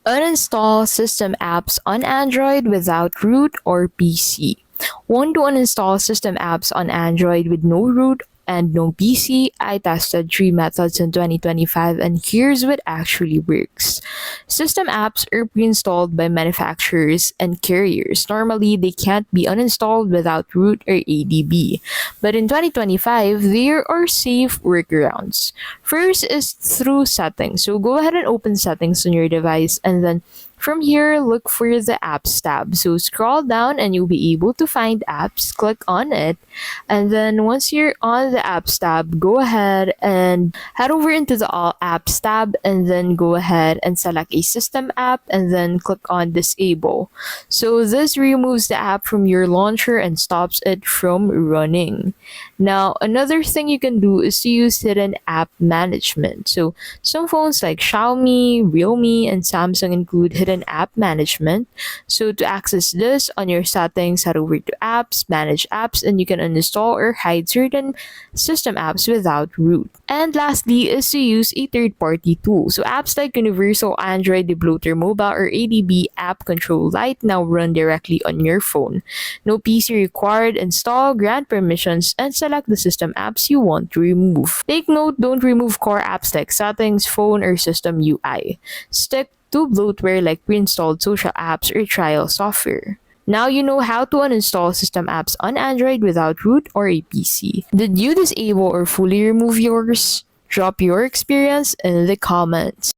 Uninstall system apps on Android without root or PC. Want to uninstall system apps on Android with no root and no PC? I tested three methods in 2025 and here's what actually works. System apps are pre-installed by manufacturers and carriers. Normally, they can't be uninstalled without root or ADB. But in 2025, there are safe workarounds. First is through settings. So go ahead and open settings on your device and then from here, look for the apps tab. So scroll down and you'll be able to find apps. Click on it. And then once you're on the apps tab, go ahead and head over into the all apps tab and then go ahead and select a system app and then click on disable. So this removes the app from your launcher and stops it from running. Now, another thing you can do is to use hidden app management. So some phones like Xiaomi, Realme, and Samsung include hidden app management. So to access this on your settings, head over to apps, manage apps, and you can uninstall or hide certain system apps without root. And lastly is to use a third-party tool. So apps like Universal Android, the Bloatware Mobile, or ADB App Control Lite now run directly on your phone. No PC required. Install, grant permissions, and select the system apps you want to remove. Take note, don't remove core apps like settings, phone, or system UI. Stick to bloatware like pre-installed social apps or trial software. Now you know how to uninstall system apps on Android without root or a PC. Did you disable or fully remove yours? Drop your experience in the comments.